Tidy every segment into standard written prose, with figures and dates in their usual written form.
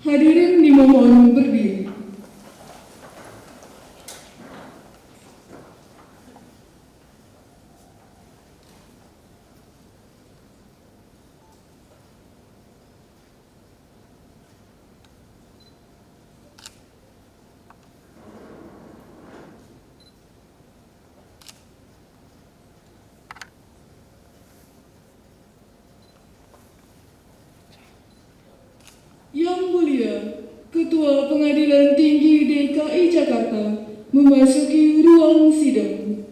Hadirin dimohon berdiri. Yang Mulia, Ketua Pengadilan Tinggi DKI Jakarta memasuki ruang sidang.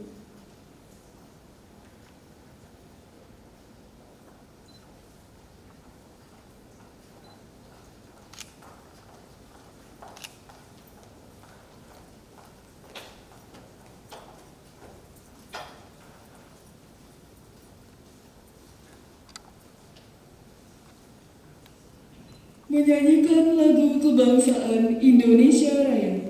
Menyanyikan lagu kebangsaan Indonesia Raya.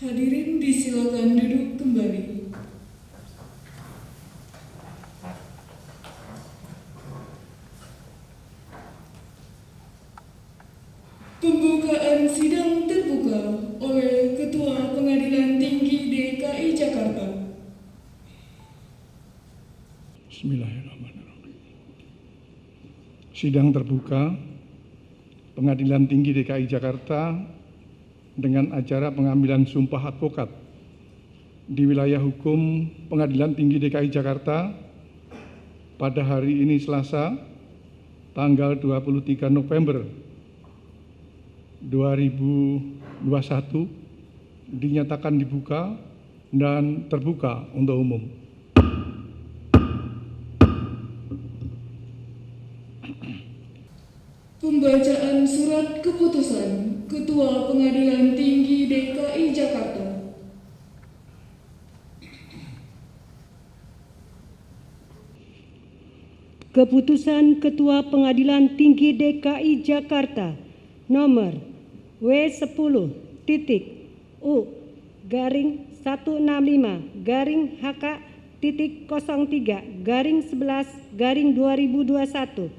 Hadirin disilakan duduk kembali. Pembukaan sidang terbuka oleh Ketua Pengadilan Tinggi DKI Jakarta. Bismillahirrahmanirrahim. Sidang terbuka Pengadilan Tinggi DKI Jakarta dengan acara pengambilan sumpah advokat di wilayah hukum Pengadilan Tinggi DKI Jakarta pada hari ini Selasa tanggal 23 November 2021 dinyatakan dibuka dan terbuka untuk umum. Pembacaan surat keputusan Ketua Pengadilan Tinggi DKI Jakarta. Keputusan Ketua Pengadilan Tinggi DKI Jakarta nomor W10.U/HK.03/11/2021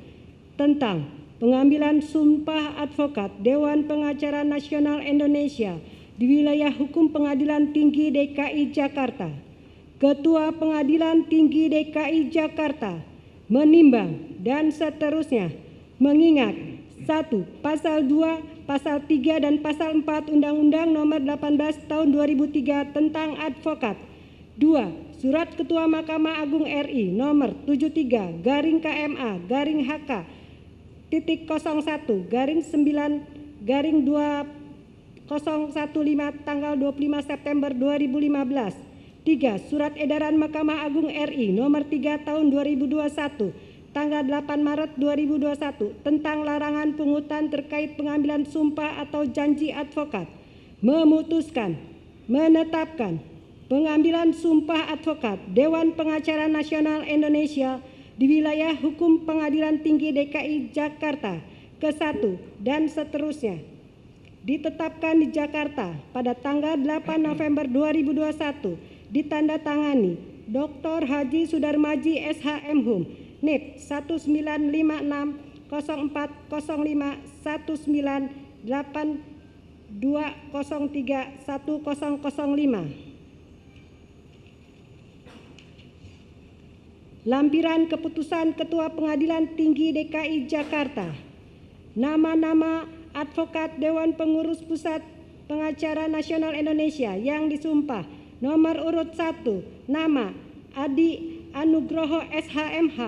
tentang pengambilan sumpah advokat Dewan Pengacara Nasional Indonesia di wilayah hukum Pengadilan Tinggi DKI Jakarta. Ketua Pengadilan Tinggi DKI Jakarta menimbang dan seterusnya mengingat 1. Pasal 2, Pasal 3 dan Pasal 4 Undang-Undang Nomor 18 Tahun 2003 tentang advokat. 2. Surat Ketua Mahkamah Agung RI Nomor 73/KMA/HK 1/9/2015 tanggal 25 September 2015. 3. Surat Edaran Mahkamah Agung RI nomor 3 tahun 2021 tanggal 8 Maret 2021 tentang larangan pungutan terkait pengambilan sumpah atau janji advokat, memutuskan, menetapkan pengambilan sumpah advokat Dewan Pengacara Nasional Indonesia di wilayah hukum Pengadilan Tinggi DKI Jakarta ke-1 dan seterusnya ditetapkan di Jakarta pada tanggal 8 November 2021, ditandatangani Dr. Haji Sudarmaji SH.M.Hum, NIP 1959-004-05. Lampiran Keputusan Ketua Pengadilan Tinggi DKI Jakarta. Nama-nama advokat Dewan Pengurus Pusat Pengacara Nasional Indonesia yang disumpah. Nomor urut 1, nama Adi Anugroho SH.M.H.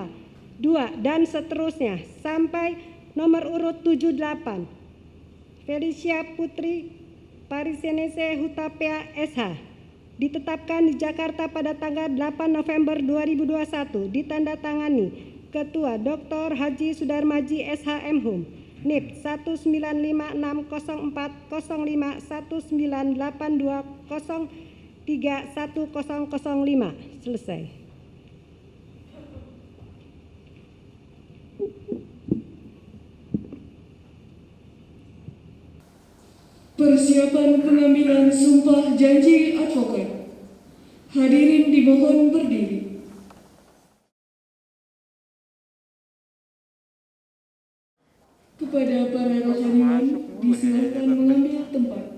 2 dan seterusnya sampai nomor urut 78. Felicia Putri Parisenese Hutapea SH. Ditetapkan di Jakarta pada tanggal 8 November 2021, ditandatangani Ketua Dr. Haji Sudarmaji SH.M.Hum, NIP 195698198203105. Selesai. Persiapan pengambilan sumpah janji advokat. Hadirin dimohon berdiri. Kepada para rohaniwan disilakan mengambil tempat.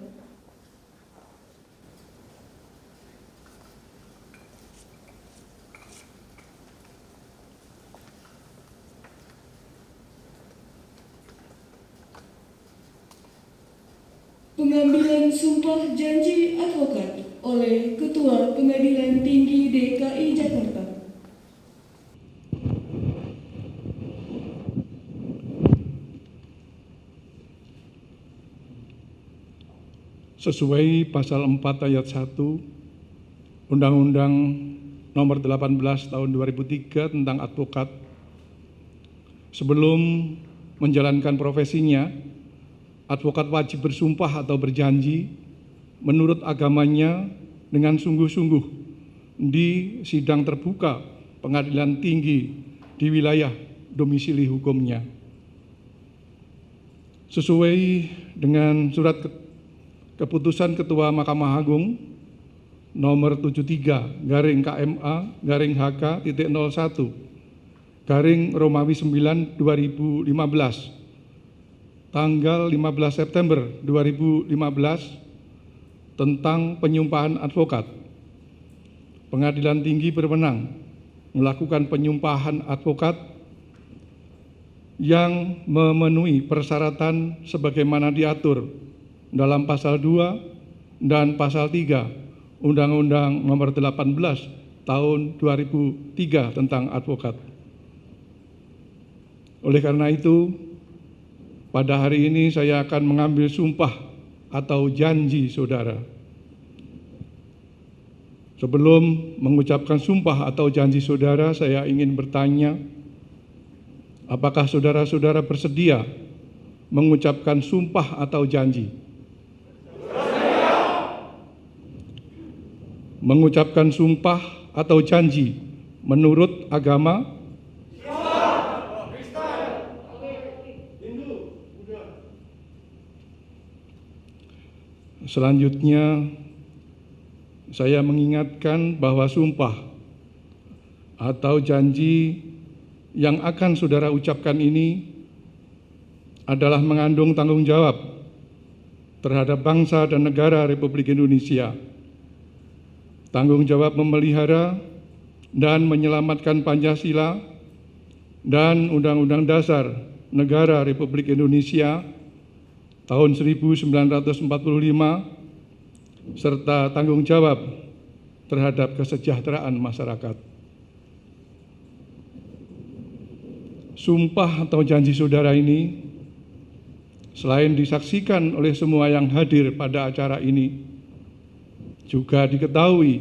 Pengambilan sumpah janji advokat oleh Ketua Pengadilan Tinggi DKI Jakarta. Sesuai pasal 4 ayat 1 Undang-Undang Nomor 18 Tahun 2003 tentang advokat, sebelum menjalankan profesinya, advokat wajib bersumpah atau berjanji menurut agamanya dengan sungguh-sungguh di sidang terbuka pengadilan tinggi di wilayah domisili hukumnya. Sesuai dengan surat keputusan Ketua Mahkamah Agung nomor 73/KMA/01/Romawi 9/2015 tanggal 15 September 2015 tentang penyumpahan advokat. Pengadilan Tinggi berwenang melakukan penyumpahan advokat yang memenuhi persyaratan sebagaimana diatur dalam pasal 2 dan pasal 3 Undang-Undang Nomor 18 Tahun 2003 tentang advokat. Oleh karena itu, pada hari ini saya akan mengambil sumpah atau janji saudara. Sebelum mengucapkan sumpah atau janji saudara, saya ingin bertanya, apakah saudara-saudara bersedia mengucapkan sumpah atau janji? Mengucapkan sumpah atau janji menurut agama Selanjutnya, saya mengingatkan bahwa sumpah atau janji yang akan saudara ucapkan ini adalah mengandung tanggung jawab terhadap bangsa dan negara Republik Indonesia, tanggung jawab memelihara dan menyelamatkan Pancasila dan Undang-Undang Dasar Negara Republik Indonesia tahun 1945, serta tanggung jawab terhadap kesejahteraan masyarakat. sumpah atau janji saudara ini selain disaksikan oleh semua yang hadir pada acara ini, juga diketahui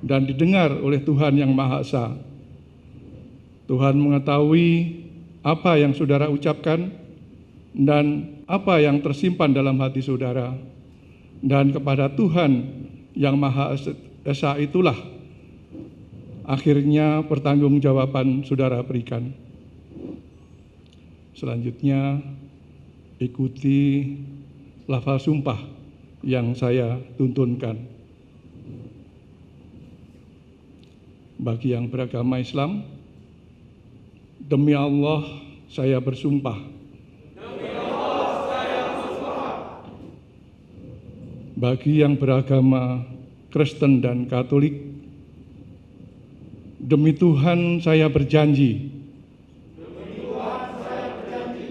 dan didengar oleh Tuhan Yang Maha Esa. Tuhan mengetahui apa yang saudara ucapkan dan apa yang tersimpan dalam hati saudara. Dan kepada Tuhan Yang Maha Esa itulah akhirnya pertanggungjawaban saudara berikan. Selanjutnya, ikuti lafal sumpah yang saya tuntunkan. Bagi yang beragama Islam, demi Allah saya bersumpah. Demi Allah saya bersumpah. Bagi yang beragama Kristen dan Katolik, demi Tuhan saya berjanji. Demi Tuhan saya berjanji.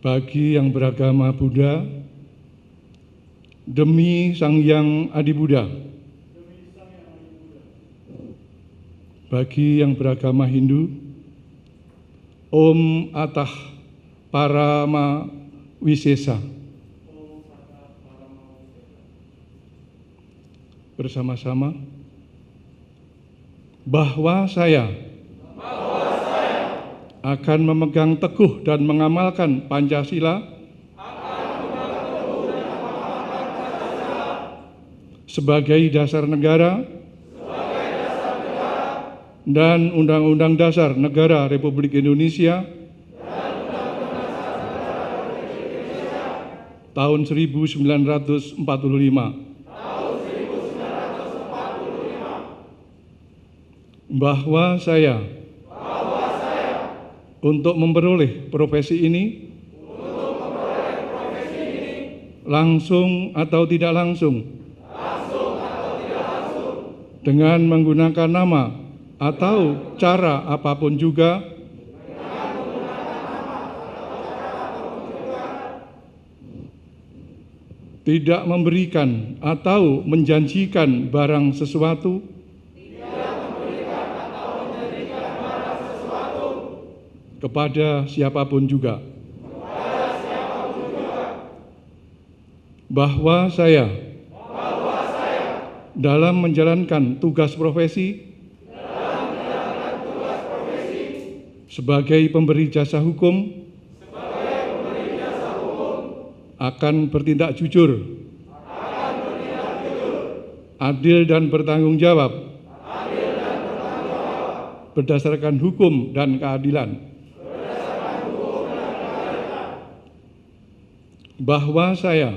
Bagi yang beragama Buddha, demi Sang Hyang Adi Buddha. Bagi yang beragama Hindu, Om Atah Parama Wisesa. Bersama-sama, bahwa saya akan memegang teguh dan mengamalkan Pancasila sebagai dasar negara dan Undang-Undang Dasar Negara Republik Indonesia tahun 1945. Bahwa saya untuk memperoleh profesi ini langsung atau tidak langsung dengan menggunakan nama atau cara apapun juga tidak memberikan atau menjanjikan barang sesuatu kepada siapapun juga. Bahwa saya dalam menjalankan tugas profesi sebagai pemberi jasa hukum akan bertindak jujur, adil dan bertanggung jawab berdasarkan hukum dan keadilan. Bahwa saya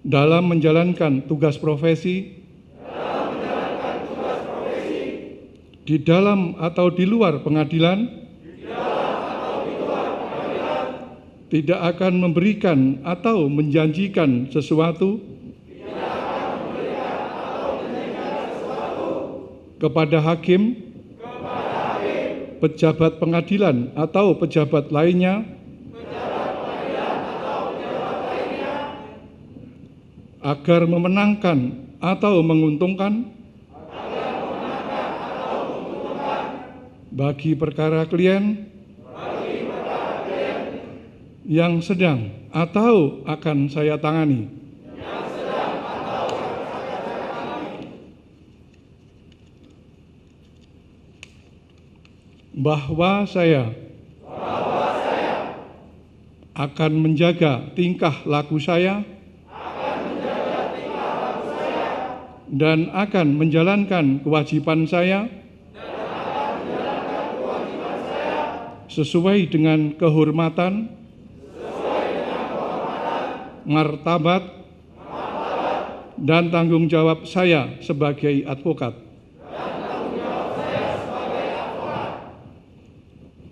dalam menjalankan tugas profesi di dalam atau di luar pengadilan tidak akan memberikan atau menjanjikan sesuatu kepada hakim, pejabat pengadilan atau pejabat lainnya agar memenangkan atau menguntungkan bagi perkara klien yang sedang atau akan saya tangani. Bahwa saya akan menjaga tingkah laku saya dan akan menjalankan kewajiban saya sesuai dengan kehormatan, martabat, dan tanggung jawab saya sebagai advokat.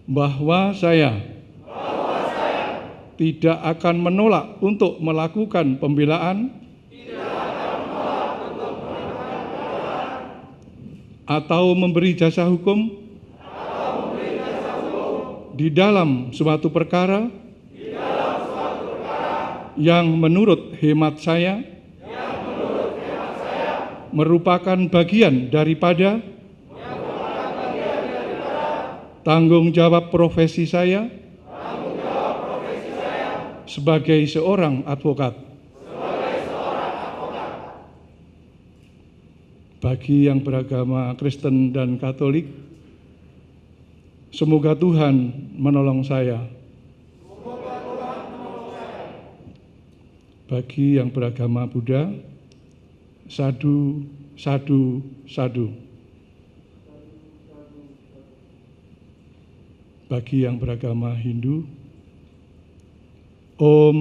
Bahwa saya tidak akan menolak untuk melakukan pembelaan atau memberi jasa hukum di dalam suatu perkara yang menurut hemat saya merupakan bagian daripada tanggung jawab profesi saya sebagai seorang advokat. Bagi yang beragama Kristen dan Katolik, semoga Tuhan menolong saya. Bagi yang beragama Buddha, sadu, sadu, sadu. Bagi yang beragama Hindu, Om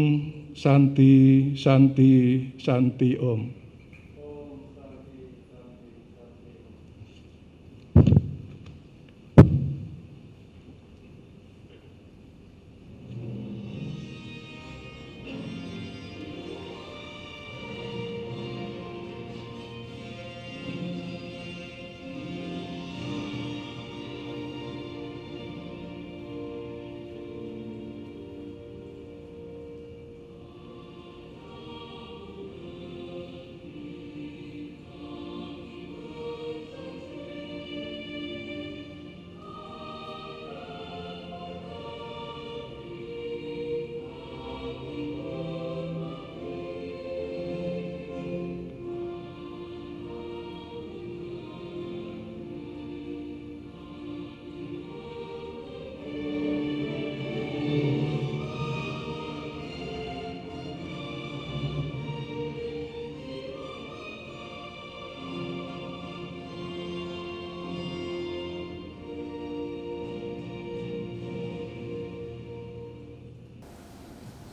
Santi Santi Santi Om.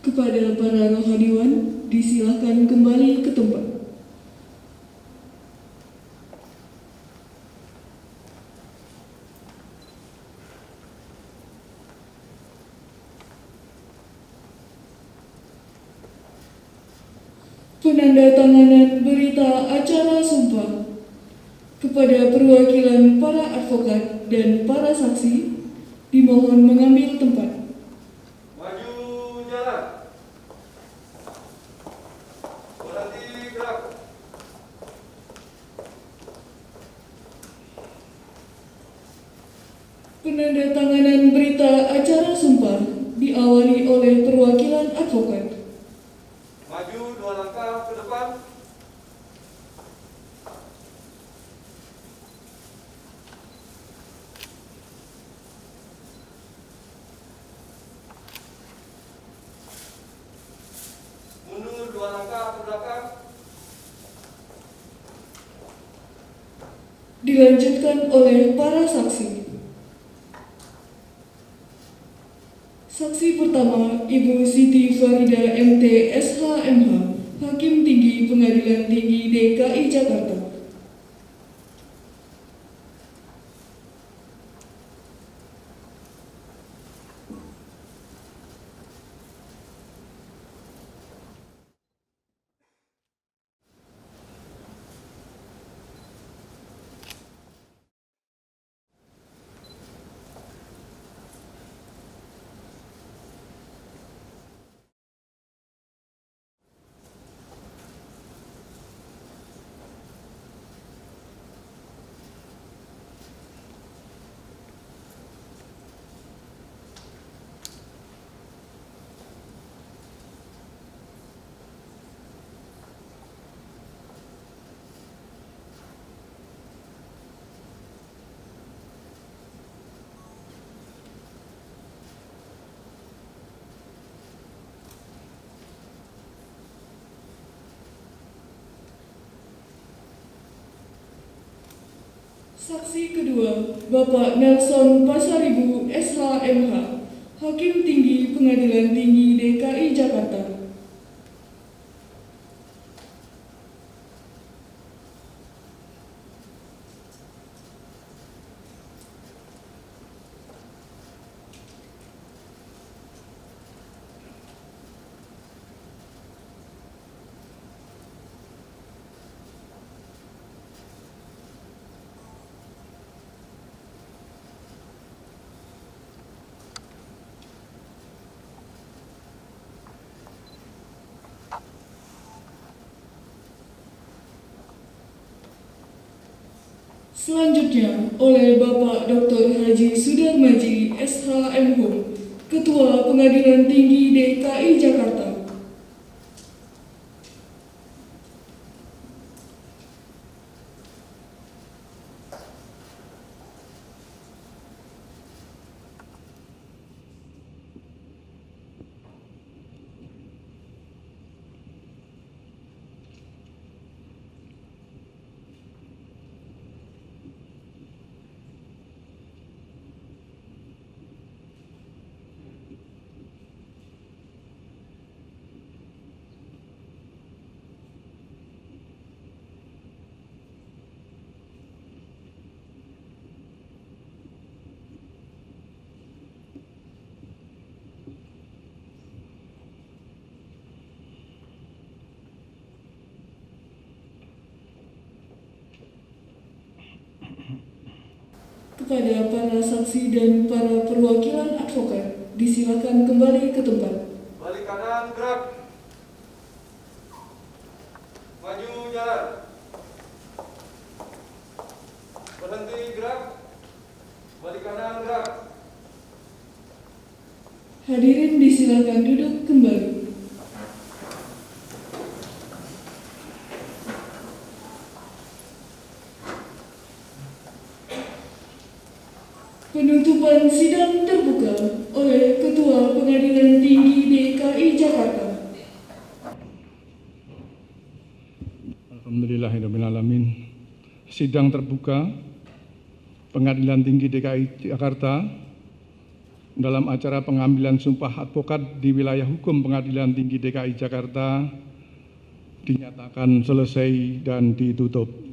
Kepada para rohaniwan, disilahkan kembali ke tempat. Penandatanganan berita acara sumpah kepada perwakilan para advokat dan para saksi dimohon mengambil tempat. Maju jalan. Berhenti gerak. Penandatanganan berita acara sumpah diawali oleh perwakilan advokat. Maju 2 langkah ke depan. Mundur 2 langkah ke belakang. Dilanjutkan oleh para saksi. Saksi pertama, Ibu Siti Farida MT SHMH, Hakim Tinggi Pengadilan Tinggi DKI Jakarta. Saksi kedua, Bapak Nelson Pasaribu SHMH, Hakim Tinggi Pengadilan Tinggi DKI Jakarta. Selanjutnya oleh Bapak Dr. Haji Sudarmaji, SHMH, Ketua Pengadilan Tinggi DKI Jakarta. Kepada para saksi dan para perwakilan advokat, disilakan kembali ke tempat. Balik kanan gerak. Maju jalan. Berhenti gerak. Balik kanan gerak. Hadirin disilakan duduk kembali. Penutupan sidang terbuka oleh Ketua Pengadilan Tinggi DKI Jakarta. Alhamdulillahirrahmanirrahim. Sidang terbuka Pengadilan Tinggi DKI Jakarta dalam acara pengambilan sumpah advokat di wilayah hukum Pengadilan Tinggi DKI Jakarta dinyatakan selesai dan ditutup.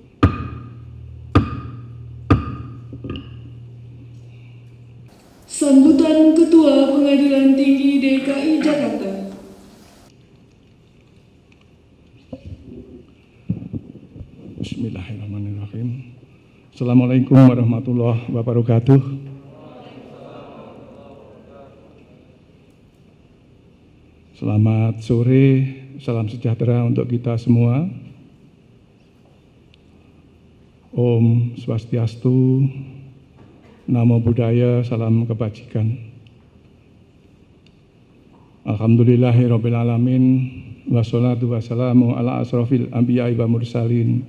Sambutan Ketua Pengadilan Tinggi DKI Jakarta. Bismillahirrahmanirrahim. Assalamualaikum warahmatullahi wabarakatuh. Selamat sore, salam sejahtera untuk kita semua. Om Swastiastu, Namo Buddhaya, salam kebajikan. Alhamdulillahirabbil alamin, wassalatu wassalamu ala asrofil anbiya'i wa mursalin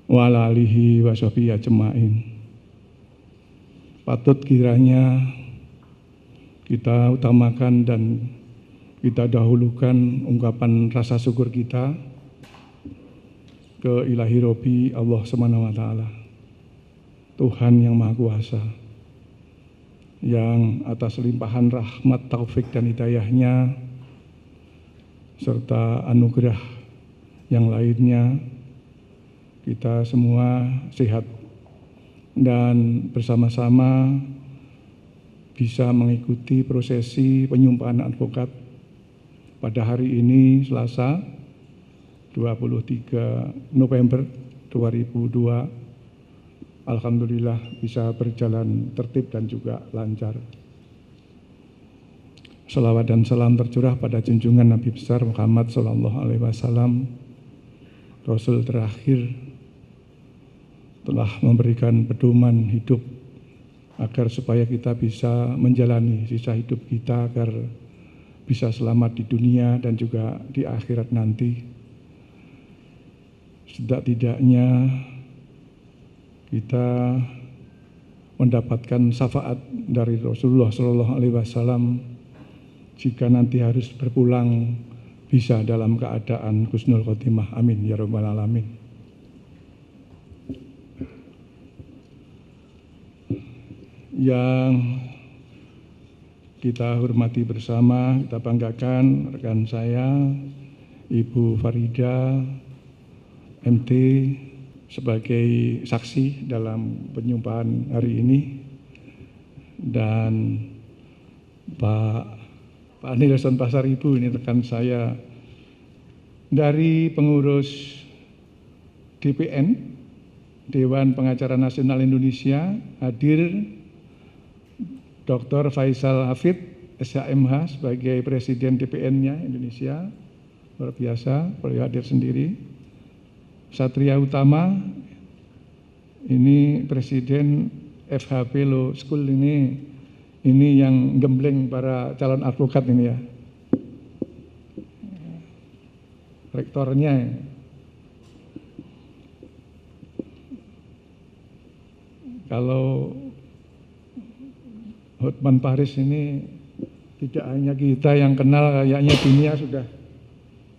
wa ala alihi wa sahbihi ajma'in. Patut kiranya kita utamakan dan kita dahulukan ungkapan rasa syukur kita ke Ilahi Robbi Allah Subhanahu wa taala. Tuhan yang Maha Kuasa, yang atas limpahan rahmat, taufik dan hidayahnya, serta anugerah yang lainnya, kita semua sehat dan bersama-sama bisa mengikuti prosesi penyumpahan advokat pada hari ini, Selasa 23 November 2002. Alhamdulillah bisa berjalan tertib dan juga lancar. Salawat dan salam tercurah pada junjungan Nabi besar Muhammad SAW, Rasul terakhir, telah memberikan pedoman hidup agar supaya kita bisa menjalani sisa hidup kita agar bisa selamat di dunia dan juga di akhirat nanti. Setidak-tidaknya kita mendapatkan syafaat dari Rasulullah SAW jika nanti harus berpulang bisa dalam keadaan husnul khotimah. Amin ya rabbal alamin. Yang kita hormati bersama, kita banggakan rekan saya Ibu Farida MT sebagai saksi dalam penyumpahan hari ini, dan Pak Nilson Pasaribu, ini rekan saya dari pengurus DPN, Dewan Pengacara Nasional Indonesia, hadir Dr. Faisal Hafid, SHMH, sebagai Presiden DPN-nya Indonesia, luar biasa, beliau hadir sendiri. Satria Utama, Ini Presiden FHP Law School ini yang gembleng para calon advokat ini ya. Rektornya. Kalau Hotman Paris ini tidak hanya kita yang kenal, kayaknya dunia sudah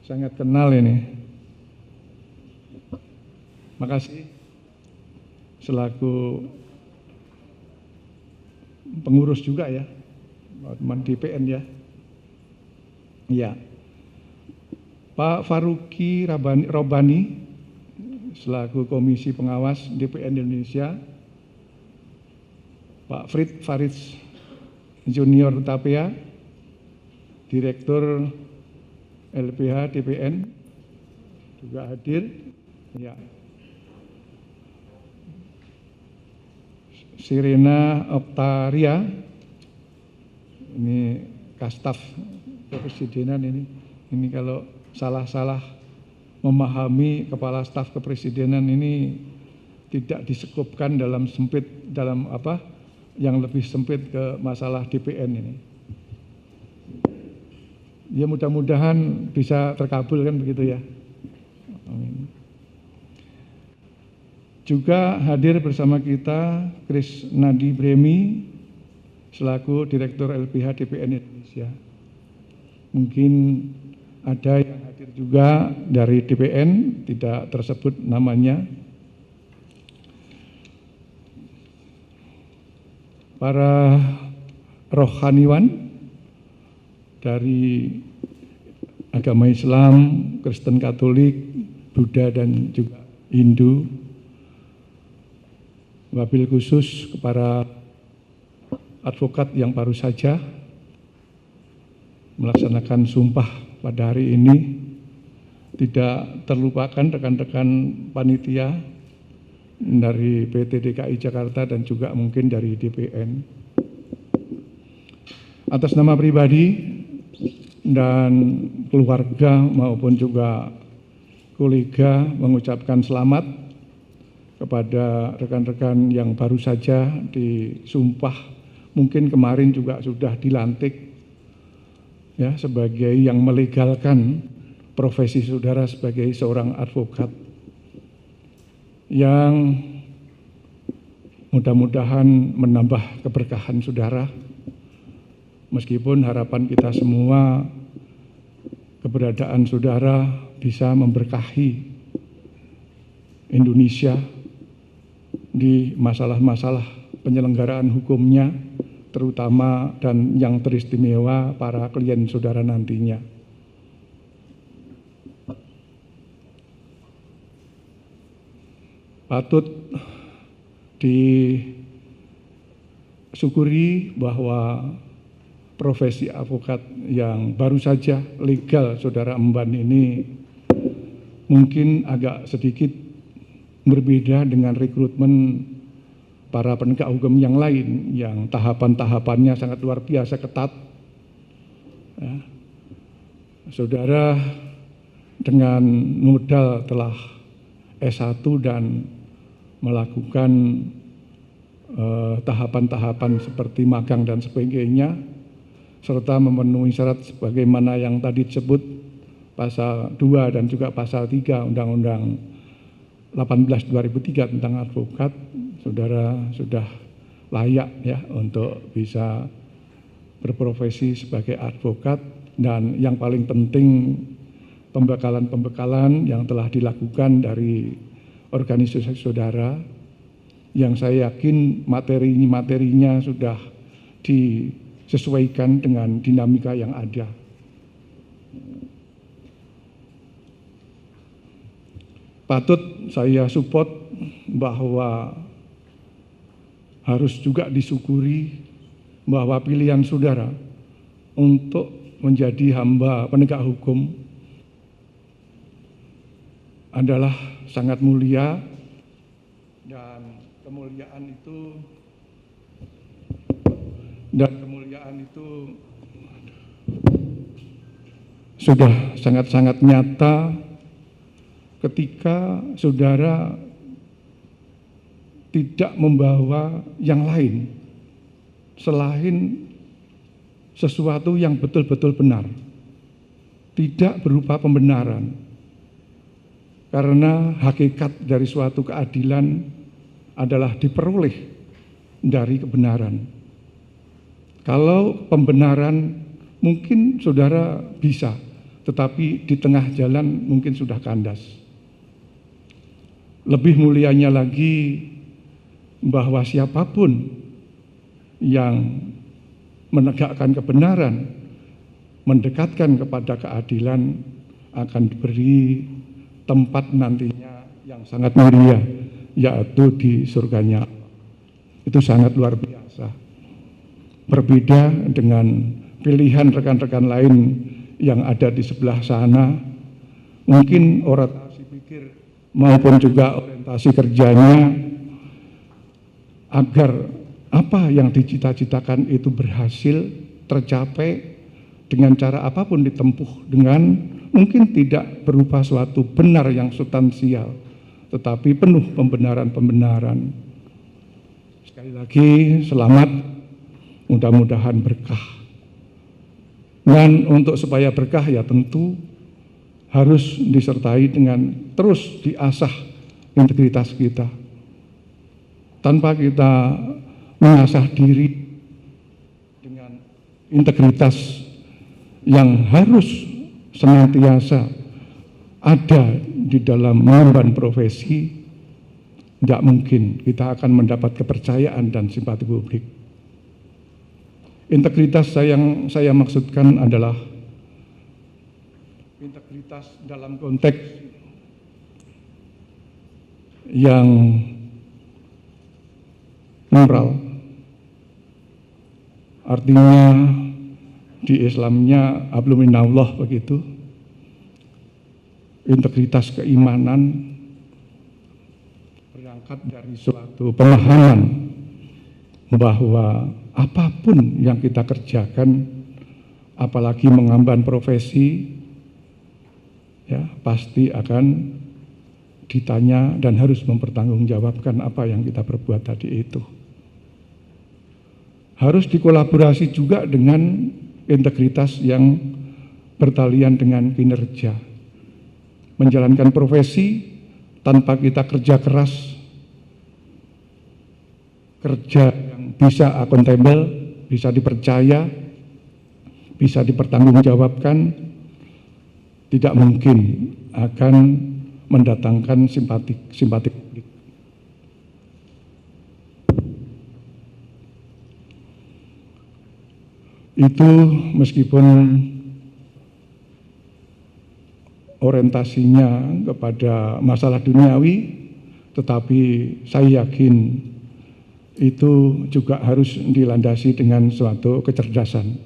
sangat kenal ini. Makasih selaku pengurus juga ya, Hotman DPN ya. Ya. Pak Faruqi Robani selaku Komisi Pengawas DPN Indonesia. Pak Frit Faris Junior Tapia, Direktur LPH DPN juga hadir. Ya. Sirena Oktaria, ini Kastaf Kepresidenan ini kalau salah-salah memahami kepala staf kepresidenan ini tidak disekupkan dalam sempit, dalam apa yang lebih sempit ke masalah DPN ini. Ya mudah-mudahan bisa terkabul kan begitu ya. Amin. Juga hadir bersama kita Chris Nadi Bremi selaku Direktur LPH DPN Indonesia. Mungkin ada yang hadir juga dari DPN, tidak tersebut namanya. Para rohaniwan dari agama Islam, Kristen Katolik, Buddha dan juga Hindu. Wabil khusus kepada advokat yang baru saja melaksanakan sumpah pada hari ini. Tidak terlupakan rekan-rekan panitia dari PT DKI Jakarta dan juga mungkin dari DPN. Atas nama pribadi dan keluarga maupun juga kolega mengucapkan selamat kepada rekan-rekan yang baru saja disumpah, mungkin kemarin juga sudah dilantik ya sebagai yang melegalkan profesi saudara sebagai seorang advokat, yang mudah-mudahan menambah keberkahan saudara, meskipun harapan kita semua keberadaan saudara bisa memberkahi Indonesia di masalah-masalah penyelenggaraan hukumnya, terutama dan yang teristimewa para klien saudara nantinya. Patut disyukuri bahwa profesi advokat yang baru saja legal saudara emban ini mungkin agak sedikit berbeda dengan rekrutmen para penegak hukum yang lain yang tahapan-tahapannya sangat luar biasa ketat. Ya. Saudara dengan modal telah S1 dan melakukan tahapan-tahapan seperti magang dan sebagainya, serta memenuhi syarat sebagaimana yang tadi disebut pasal 2 dan juga pasal 3 Undang-Undang 18/2003 tentang advokat, saudara sudah layak ya untuk bisa berprofesi sebagai advokat. Dan yang paling penting, pembekalan-pembekalan yang telah dilakukan dari organisasi saudara, yang saya yakin materinya sudah disesuaikan dengan dinamika yang ada. Patut saya support bahwa harus juga disyukuri bahwa pilihan saudara untuk menjadi hamba penegak hukum adalah sangat mulia, dan kemuliaan itu sudah sangat-sangat nyata ketika saudara tidak membawa yang lain selain sesuatu yang betul-betul benar, tidak berupa pembenaran, karena hakikat dari suatu keadilan adalah diperoleh dari kebenaran. Kalau pembenaran mungkin saudara bisa, tetapi di tengah jalan mungkin sudah kandas. Lebih mulianya lagi bahwa siapapun yang menegakkan kebenaran, mendekatkan kepada keadilan akan diberi tempat nantinya yang sangat mulia, yaitu di surganya. Itu sangat luar biasa. Berbeda dengan pilihan rekan-rekan lain yang ada di sebelah sana, mungkin orientasi pikir maupun juga orientasi kerjanya agar apa yang dicita-citakan itu berhasil tercapai dengan cara apapun ditempuh, dengan mungkin tidak berupa suatu benar yang substansial, tetapi penuh pembenaran-pembenaran. Sekali lagi selamat, mudah-mudahan berkah. Dan untuk supaya berkah ya tentu harus disertai dengan terus diasah integritas kita. Tanpa kita mengasah diri dengan integritas yang harus senantiasa ada di dalam mengemban profesi, tidak mungkin kita akan mendapat kepercayaan dan simpati publik. Integritas yang saya maksudkan adalah integritas dalam konteks yang moral. Artinya di Islamnya hablum minallah begitu. Integritas keimanan berangkat dari suatu pemahaman bahwa apapun yang kita kerjakan, apalagi mengemban profesi, ya pasti akan ditanya dan harus mempertanggungjawabkan apa yang kita perbuat tadi itu. Harus dikolaborasi juga dengan integritas yang bertalian dengan kinerja. Menjalankan profesi tanpa kita kerja keras, kerja yang bisa akuntabel, bisa dipercaya, bisa dipertanggungjawabkan, tidak mungkin akan mendatangkan simpati publik. Itu meskipun orientasinya kepada masalah duniawi, tetapi saya yakin itu juga harus dilandasi dengan suatu kecerdasan.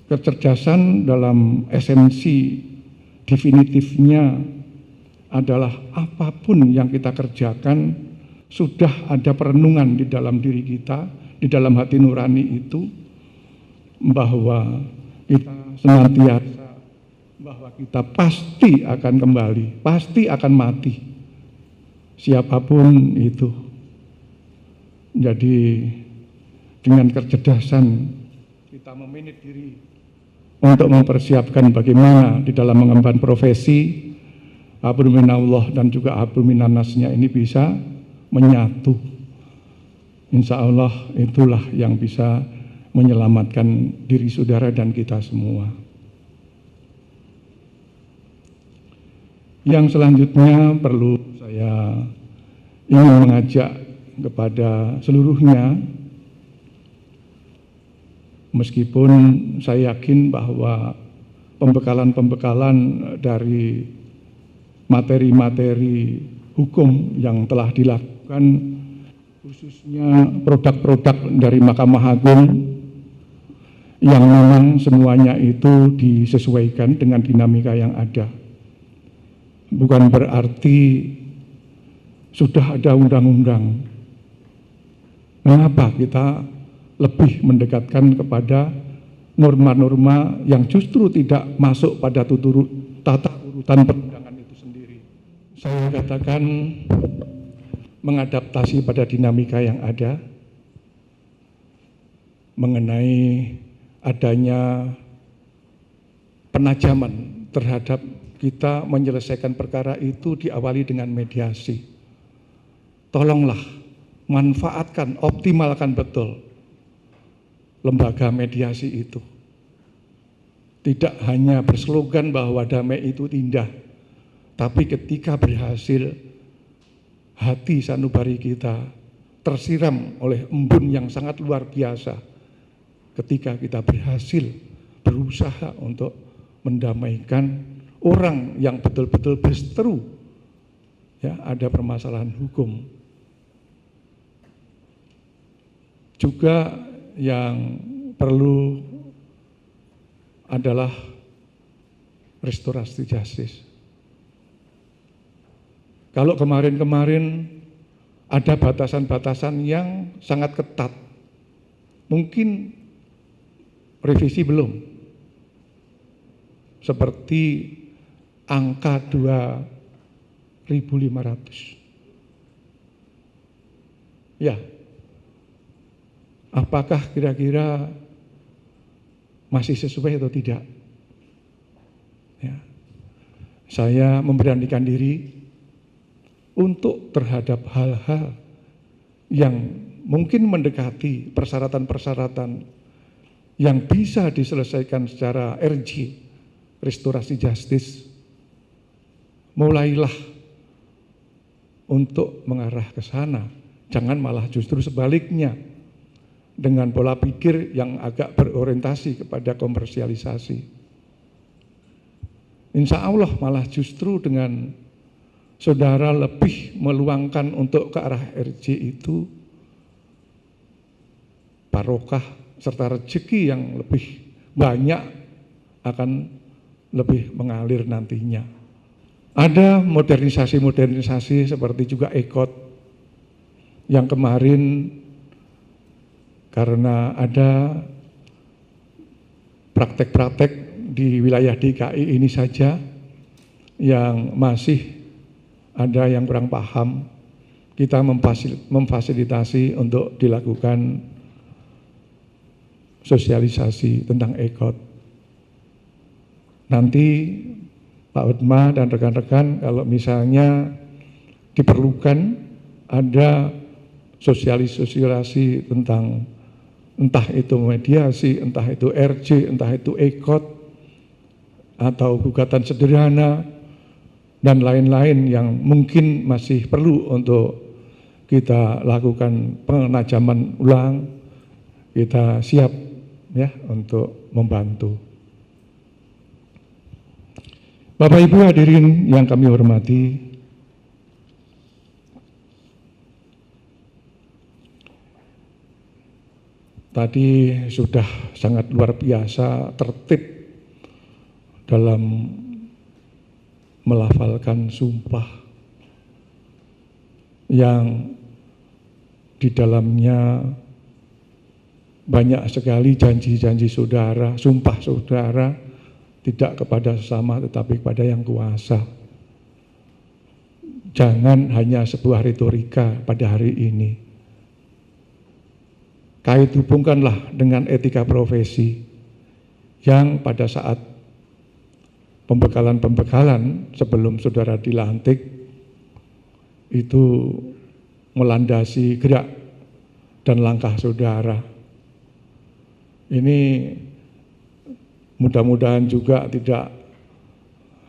Kecerdasan dalam esensi definitifnya adalah apapun yang kita kerjakan sudah ada perenungan di dalam diri kita, di dalam hati nurani itu, bahwa kita senantiasa, bahwa kita pasti akan kembali, pasti akan mati, siapapun itu. Jadi dengan kecerdasan kita memanage diri untuk mempersiapkan bagaimana di dalam mengemban profesi, hablum minallah dan juga hablum minannasnya ini bisa menyatu. Insya Allah itulah yang bisa menyelamatkan diri saudara dan kita semua. Yang selanjutnya perlu saya ingin mengajak kepada seluruhnya, meskipun saya yakin bahwa pembekalan-pembekalan dari materi-materi hukum yang telah dilakukan, khususnya produk-produk dari Mahkamah Agung, yang memang semuanya itu disesuaikan dengan dinamika yang ada. Bukan berarti sudah ada undang-undang. Mengapa kita lebih mendekatkan kepada norma-norma yang justru tidak masuk pada tata urutan perundangan itu sendiri? Saya katakan mengadaptasi pada dinamika yang ada, mengenai adanya penajaman terhadap kita menyelesaikan perkara itu diawali dengan mediasi. Tolonglah manfaatkan, optimalkan betul lembaga mediasi itu. Tidak hanya berslogan bahwa damai itu indah, tapi ketika berhasil, hati sanubari kita tersiram oleh embun yang sangat luar biasa ketika kita berhasil berusaha untuk mendamaikan orang yang betul-betul berseteru, ya, ada permasalahan hukum. Juga yang perlu adalah restorasi justice. Kalau kemarin-kemarin ada batasan-batasan yang sangat ketat, mungkin revisi belum, seperti angka 2.500. Ya, apakah kira-kira masih sesuai atau tidak? Ya. Saya memberanikan diri untuk terhadap hal-hal yang mungkin mendekati persyaratan-persyaratan yang bisa diselesaikan secara RJ, restorasi justice, mulailah untuk mengarah ke sana. Jangan malah justru sebaliknya, dengan pola pikir yang agak berorientasi kepada komersialisasi. Insya Allah malah justru dengan saudara lebih meluangkan untuk ke arah RJ itu, barokah serta rezeki yang lebih banyak akan lebih mengalir nantinya. Ada modernisasi-modernisasi seperti juga EKOT yang kemarin karena ada praktek-praktek di wilayah DKI ini saja yang masih ada yang kurang paham, kita memfasilitasi untuk dilakukan sosialisasi tentang EKOT. Nanti Pak Hutma dan rekan-rekan kalau misalnya diperlukan ada sosialisasi tentang entah itu mediasi, entah itu RJ, entah itu EKOT, atau gugatan sederhana, dan lain-lain yang mungkin masih perlu untuk kita lakukan penajaman ulang, kita siap ya untuk membantu. Bapak Ibu hadirin yang kami hormati, tadi sudah sangat luar biasa tertib dalam melafalkan sumpah yang di dalamnya banyak sekali janji-janji saudara, sumpah saudara tidak kepada sesama tetapi kepada yang kuasa. Jangan hanya sebuah retorika pada hari ini. Kait hubungkanlah dengan etika profesi yang pada saat pembekalan-pembekalan sebelum saudara dilantik itu melandasi gerak dan langkah saudara. Ini mudah-mudahan juga tidak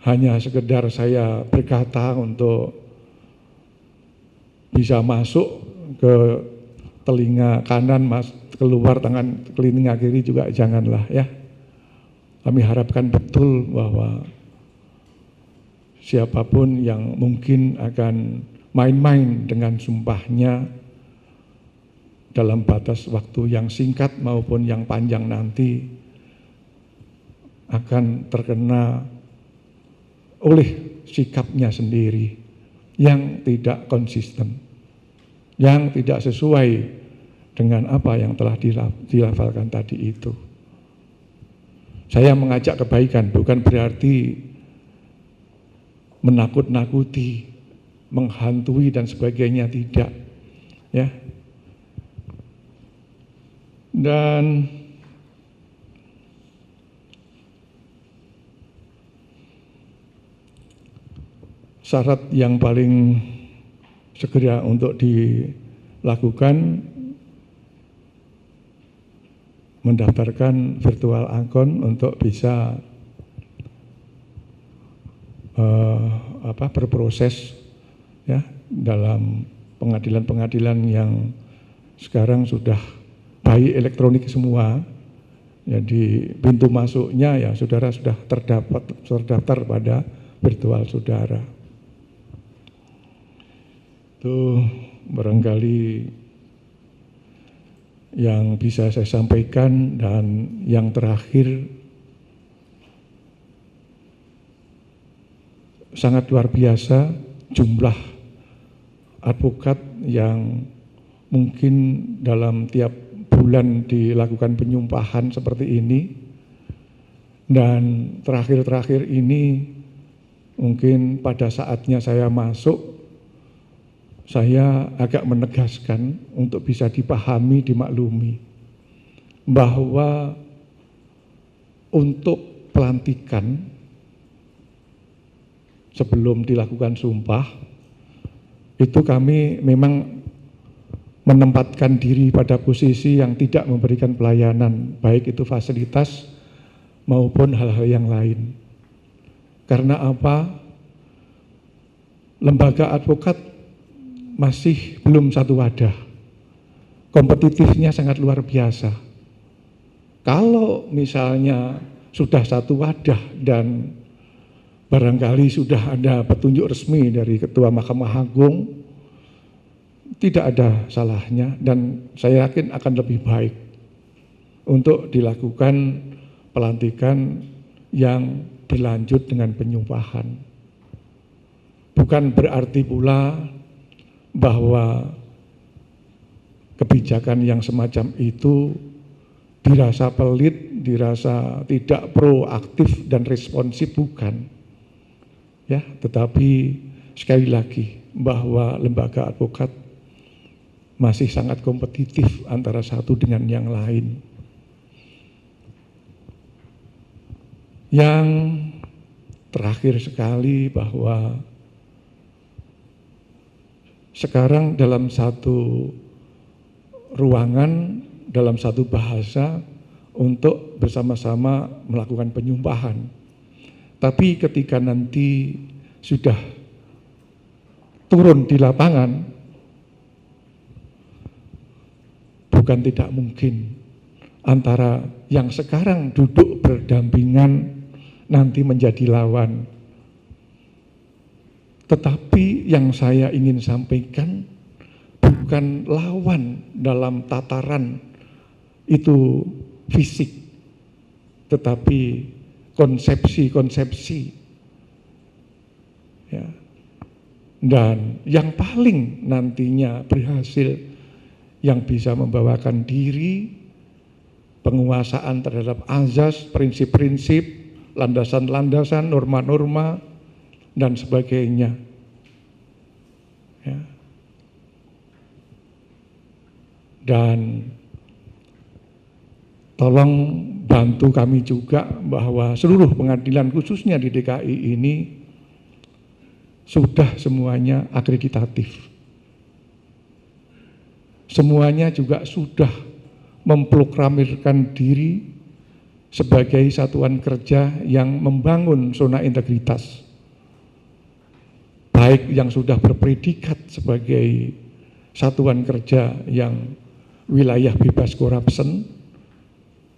hanya sekedar saya berkata untuk bisa masuk ke telinga kanan, keluar tangan telinga kiri juga janganlah ya. Kami harapkan betul bahwa siapapun yang mungkin akan main-main dengan sumpahnya dalam batas waktu yang singkat maupun yang panjang nanti akan terkena oleh sikapnya sendiri yang tidak konsisten, yang tidak sesuai dengan apa yang telah dilafalkan tadi itu. Saya mengajak kebaikan bukan berarti menakut-nakuti menghantui dan sebagainya, tidak, ya. Dan syarat yang paling segera untuk dilakukan mendaftarkan virtual account untuk bisa berproses, ya, dalam pengadilan-pengadilan yang sekarang sudah baik elektronik semua. Jadi pintu masuknya ya saudara sudah terdaftar pada virtual saudara. Itu barangkali yang bisa saya sampaikan. Dan yang terakhir, sangat luar biasa jumlah advokat yang mungkin dalam tiap bulan dilakukan penyumpahan seperti ini. Dan terakhir-terakhir ini mungkin pada saatnya saya masuk, saya agak menegaskan untuk bisa dipahami, dimaklumi, bahwa untuk pelantikan sebelum dilakukan sumpah, itu kami memang menempatkan diri pada posisi yang tidak memberikan pelayanan, baik itu fasilitas maupun hal-hal yang lain. Karena apa? Lembaga advokat masih belum satu wadah, kompetitifnya sangat luar biasa. Kalau misalnya sudah satu wadah dan barangkali sudah ada petunjuk resmi dari Ketua Mahkamah Agung, tidak ada salahnya, dan saya yakin akan lebih baik untuk dilakukan pelantikan yang berlanjut dengan penyumpahan. Bukan berarti pula bahwa kebijakan yang semacam itu dirasa pelit, dirasa tidak proaktif dan responsif, bukan. Ya, tetapi sekali lagi bahwa lembaga advokat masih sangat kompetitif antara satu dengan yang lain. Yang terakhir sekali, bahwa sekarang dalam satu ruangan, dalam satu bahasa untuk bersama-sama melakukan penyumpahan. Tapi ketika nanti sudah turun di lapangan, bukan tidak mungkin antara yang sekarang duduk berdampingan nanti menjadi lawan. Tetapi yang saya ingin sampaikan bukan lawan dalam tataran itu fisik, tetapi konsepsi-konsepsi. Ya. Dan yang paling nantinya berhasil, yang bisa membawakan diri, penguasaan terhadap azas, prinsip-prinsip, landasan-landasan, norma-norma, dan sebagainya. Ya. Dan tolong bantu kami juga bahwa seluruh pengadilan khususnya di DKI ini sudah semuanya akreditatif. Semuanya juga sudah memproklamirkan diri sebagai satuan kerja yang membangun zona integritas. Baik yang sudah berpredikat sebagai satuan kerja yang wilayah bebas corruption,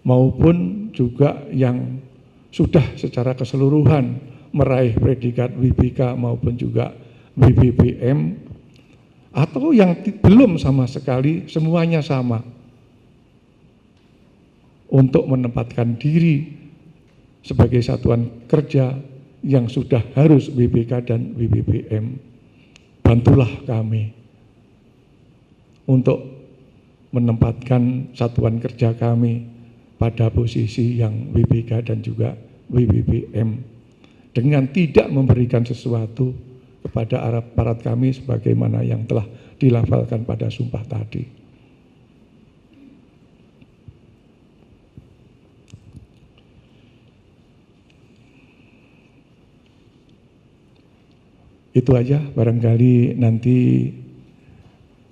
maupun juga yang sudah secara keseluruhan meraih predikat WBK maupun juga WBBM, atau yang belum sama sekali, semuanya sama untuk menempatkan diri sebagai satuan kerja yang sudah harus WBK dan WBBM. Bantulah kami untuk menempatkan satuan kerja kami pada posisi yang WBK dan juga WBBM dengan tidak memberikan sesuatu kepada aparat kami sebagaimana yang telah dilafalkan pada sumpah tadi. Itu aja, barangkali nanti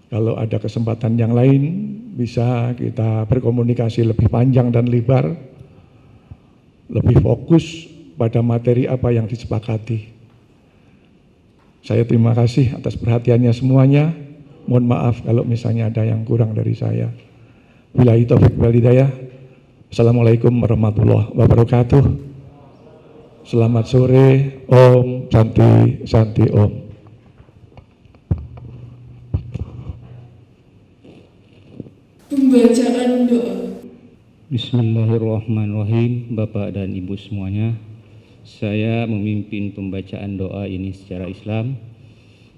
kalau ada kesempatan yang lain bisa kita berkomunikasi lebih panjang dan lebar, lebih fokus pada materi apa yang disepakati. Saya terima kasih atas perhatiannya semuanya. Mohon maaf kalau misalnya ada yang kurang dari saya. Billahi taufiq wal hidayah. Assalamualaikum warahmatullahi wabarakatuh. Selamat sore, Om, Santi, Santi, Om. Pembacaan doa. Bismillahirrahmanirrahim. Bapak dan Ibu semuanya, saya memimpin pembacaan doa ini secara Islam.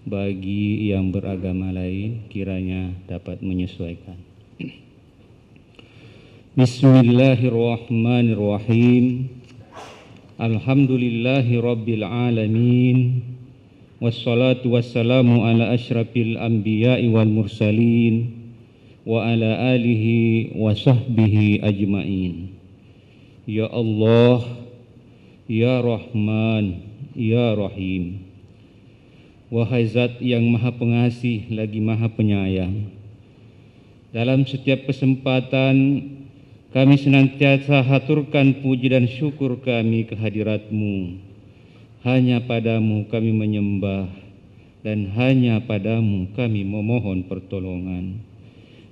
Bagi yang beragama lain kiranya dapat menyesuaikan. Bismillahirrahmanirrahim. Alhamdulillahi rabbil alamin. Wassalatu wassalamu ala asyrafil anbiya'i wal mursalin wa ala alihi wa sahbihi ajma'in. Ya Allah, Ya Rahman, Ya Rahim. Wahai Zat yang Maha Pengasih lagi Maha Penyayang, dalam setiap kesempatan kami senantiasa haturkan puji dan syukur kami kehadirat-Mu. Hanya Padamu kami menyembah dan hanya Padamu kami memohon pertolongan.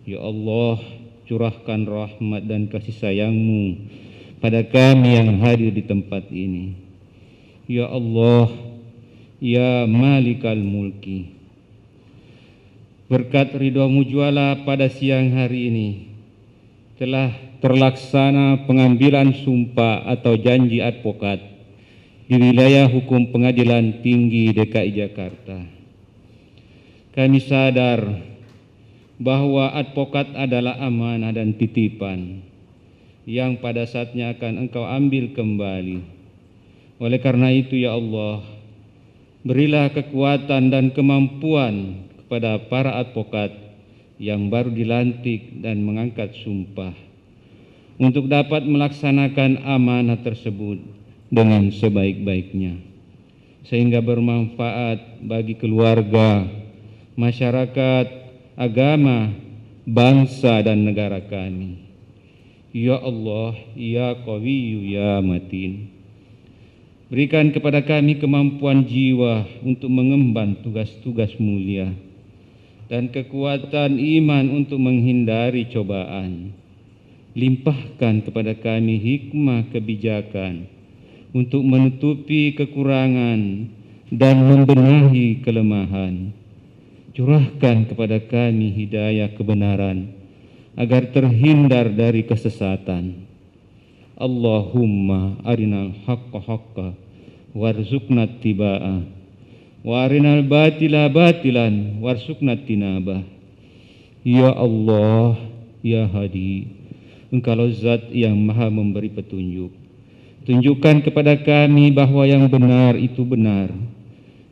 Ya Allah, curahkan rahmat dan kasih sayang-Mu pada kami yang hadir di tempat ini. Ya Allah, Ya Malikal Mulki, berkat ridho-Mu juala pada siang hari ini telah terlaksana pengambilan sumpah atau janji advokat di wilayah hukum Pengadilan Tinggi DKI Jakarta. Kami sadar bahwa advokat adalah amanah dan titipan yang pada saatnya akan Engkau ambil kembali. Oleh karena itu ya Allah, berilah kekuatan dan kemampuan kepada para advokat yang baru dilantik dan mengangkat sumpah untuk dapat melaksanakan amanah tersebut dengan sebaik-baiknya, sehingga bermanfaat bagi keluarga, masyarakat, agama, bangsa dan negara kami. Ya Allah, Ya Qawiyyu, Ya Matin, berikan kepada kami kemampuan jiwa untuk mengemban tugas-tugas mulia dan kekuatan iman untuk menghindari cobaan. Limpahkan kepada kami hikmah kebijakan untuk menutupi kekurangan dan membenahi kelemahan. Curahkan kepada kami hidayah kebenaran agar terhindar dari kesesatan. Allahumma arinal haqqa haqqa warzuqna tiba'ah wa arinal batila batilan warzuqna tinabah. Ya Allah, Ya Hadi, Engkaulah Zat yang Maha memberi petunjuk. Tunjukkan kepada kami bahwa yang benar itu benar,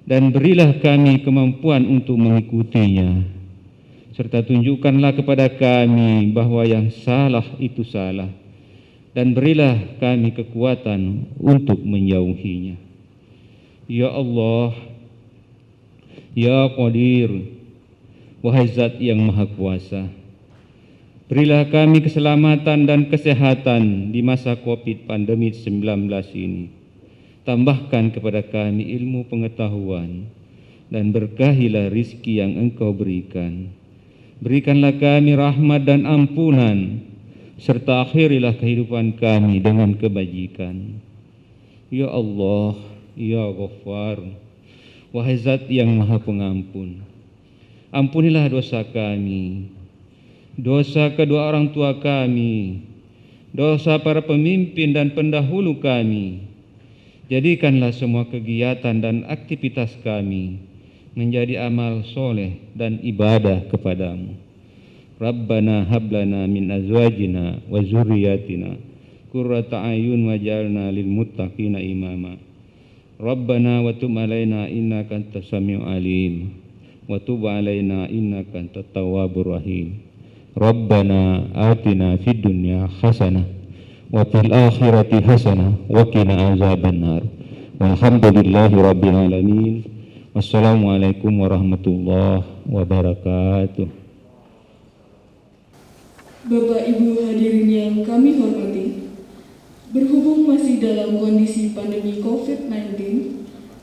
dan berilah kami kemampuan untuk mengikutinya. Serta tunjukkanlah kepada kami bahwa yang salah itu salah, dan berilah kami kekuatan untuk menjauhinya. Ya Allah, Ya Qadir, wahai Zat yang Maha Kuasa, berilah kami keselamatan dan kesehatan di masa COVID pandemi 19 ini. Tambahkan kepada kami ilmu pengetahuan dan berkahilah rizki yang Engkau berikan. Berikanlah kami rahmat dan ampunan, serta akhirilah kehidupan kami dengan kebajikan. Ya Allah, Ya Ghaffar, wahai Zat yang Maha Pengampun, ampunilah dosa kami, dosa kedua orang tua kami, dosa para pemimpin dan pendahulu kami. Jadikanlah semua kegiatan dan aktivitas kami menjadi amal soleh dan ibadah kepadamu. Rabbana hablana min azwajina wa zurriyatina qurrata a'yun waj'alna lil muttaqina imama. Rabbana wa tub alaina innaka antas samiul alim wa tub alaina innaka antat tawwabur rahim. Rabbana atina fid dunya hasanah wa fil akhirati hasanah wa qina azabannar. Walhamdulillahi rabbil alamin. Wassalamualaikum warahmatullahi wabarakatuh. Bapak Ibu hadirin yang kami hormati, berhubung masih dalam kondisi pandemi COVID-19,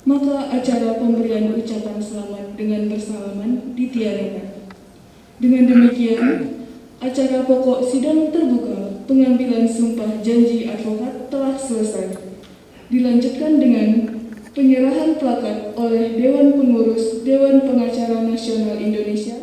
maka acara pemberian ucapan selamat dengan bersalaman ditiadakan. Dengan demikian, acara pokok sidang terbuka pengambilan sumpah janji advokat telah selesai. Dilanjutkan dengan penyerahan plakat oleh Dewan Pengurus Dewan Pengacara Nasional Indonesia